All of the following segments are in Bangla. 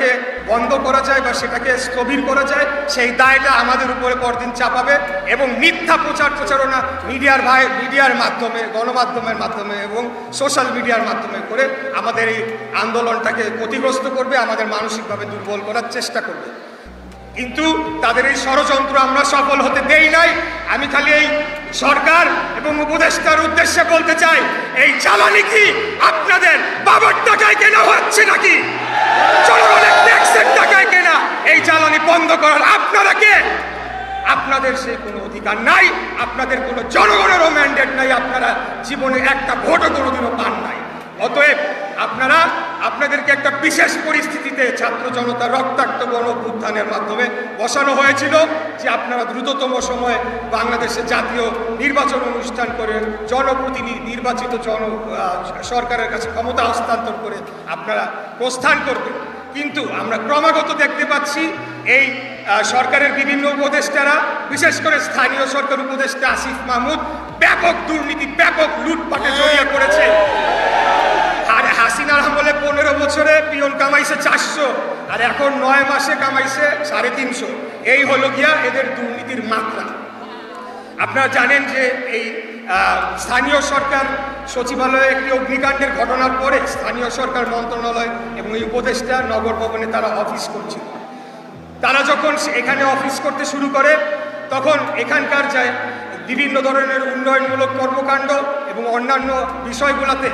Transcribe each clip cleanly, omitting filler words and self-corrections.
সেটাকে বন্ধ করা যায় বা সেটাকে স্থবির করা যায়, সেই দায়টা আমাদের উপরে পরদিন চাপাবে এবং মিথ্যা প্রচারণা মিডিয়ার মাধ্যমে, গণমাধ্যমের মাধ্যমে এবং সোশ্যাল মিডিয়ার মাধ্যমে করে আমাদের এই আন্দোলনটাকে ক্ষতিগ্রস্ত করবে, আমাদের মানসিকভাবে দুর্বল করার চেষ্টা করবে। কিন্তু তাদের এই ষড়যন্ত্র আমরা সফল হতে দেই নাই। আমি খালি এই সরকার এবং উপদেষ্টার উদ্দেশ্যে বলতে চাই, এই জ্বালানি কি আপনাদের বাবার টাকায় কেনা হচ্ছে নাকি? জনগণের ট্যাক্সের টাকায় কেনা এই জ্বালানি বন্ধ করার আপনারা কে? আপনাদের সেই কোনো অধিকার নাই, আপনাদের কোনো জনগণেরও ম্যান্ডেট নাই, আপনারা জীবনে একটা ভোটও কোনোদিনও পান নাই। অতএব আপনাদেরকে একটা বিশেষ পরিস্থিতিতে ছাত্র জনতা রক্তাক্ত গণ অভ্যুত্থানের মাধ্যমে বসানো হয়েছিল যে আপনারা দ্রুততম সময়ে বাংলাদেশে জাতীয় নির্বাচন অনুষ্ঠান করে জনপ্রতিনিধি নির্বাচিত সরকারের কাছে ক্ষমতা হস্তান্তর করে আপনারা প্রস্থান করবেন। কিন্তু আমরা ক্রমাগত দেখতে পাচ্ছি এই সরকারের বিভিন্ন উপদেষ্টারা, বিশেষ করে স্থানীয় সরকার উপদেষ্টা আসিফ মাহমুদ ব্যাপক দুর্নীতি, ব্যাপক লুটপাটে জড়িয়ে পড়েছে। আর হাসিনার আমলে 15 বছরে পিয়ন কামাইছে 400, আর এখন 9 মাসে কামাইছে 350। এই হলো গিয়া এদের দুর্নীতির মাত্রা। আপনারা জানেন যে এই স্থানীয় সরকার সচিবালয়ে একটি অগ্নিকাণ্ডের ঘটনার পরে স্থানীয় সরকার মন্ত্রণালয় এবং এই উপদেষ্টা নগর ভবনে তারা অফিস করছিল। তারা যখন এখানে অফিস করতে শুরু করে তখন এখানকার যায় বিভিন্ন ধরনের উন্নয়নমূলক কর্মকাণ্ড এবং অন্যান্য বিষয়গুলোতে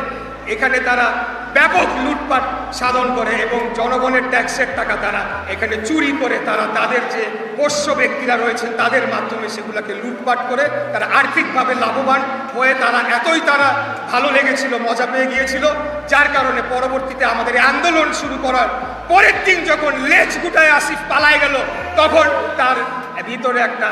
এখানে তারা ব্যাপক লুটপাট সাধন করে এবং জনগণের ট্যাক্সের টাকা তারা এখানে চুরি করে তারা তাদের যে পোষ্য ব্যক্তিরা রয়েছেন তাদের মাধ্যমে সেগুলোকে লুটপাট করে তারা আর্থিকভাবে লাভবান হয়ে তারা ভালো লেগেছিল, মজা পেয়ে গিয়েছিল, যার কারণে পরবর্তীতে আমাদের আন্দোলন শুরু করার পরের দিন যখন লেজ গুটায় আসিফ পালায় গেল তখন তার ভিতরে একটা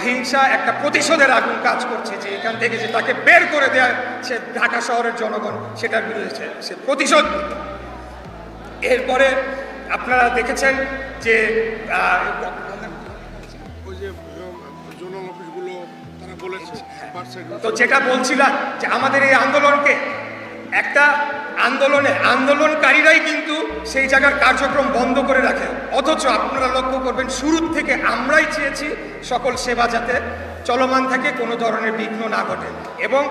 হিংসা, একটা প্রতিশোধের আগুন কাজ করছে যে এখান থেকে যে তাকে বের করে দেয় সে ঢাকা শহরের জনগণ সেটার বিরুদ্ধে সে প্রতিশোধ। এরপরে আপনারা দেখেছেন যে তো যেটা বলছিলাম যে আমাদের এই আন্দোলনকে একটা আন্দোলনকারীরাই কিন্তু সেই জায়গার কার্যক্রম বন্ধ করে রাখে। অথচ আপনারা লক্ষ্য করবেন শুরুর থেকে আমরাই চেয়েছি সকল সেবা যাতে চলমান থাকে, কোনো ধরনের বিঘ্ন না ঘটে। এবং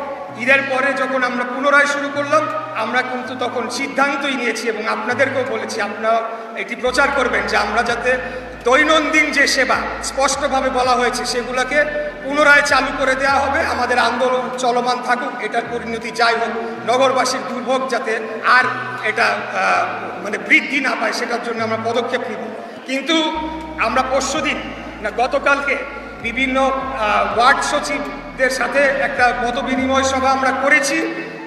ঈদের পরে যখন আমরা পুনরায় শুরু করলাম আমরা কিন্তু তখন সিদ্ধান্তই নিয়েছি এবং আপনাদেরকেও বলেছি আপনারা এটি প্রচার করবেন যে আমরা যাতে দৈনন্দিন যে সেবা স্পষ্টভাবে বলা হয়েছে সেগুলোকে পুনরায় চালু করে দেওয়া হবে। আমাদের আন্দোলন চলমান থাকুক, এটার পরিণতি যাই হোক, নগরবাসীর দুর্ভোগ যাতে আর এটা বৃদ্ধি না পায় সেটার জন্য আমরা পদক্ষেপ নিব। কিন্তু আমরা গতকালকে বিভিন্ন ওয়ার্ড সচিবদের সাথে একটা মতবিনিময় সভা আমরা করেছি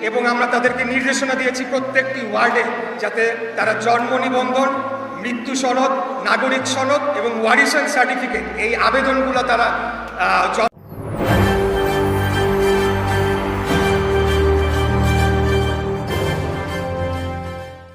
এবং আমরা তাদেরকে নির্দেশনা দিয়েছি প্রত্যেকটি ওয়ার্ডে যাতে তারা জন্ম নিবন্ধন, মৃত্যু সনদ, নাগরিক সনদ এবং ওয়ারিশান সার্টিফিকেট এই আবেদনগুলো তারা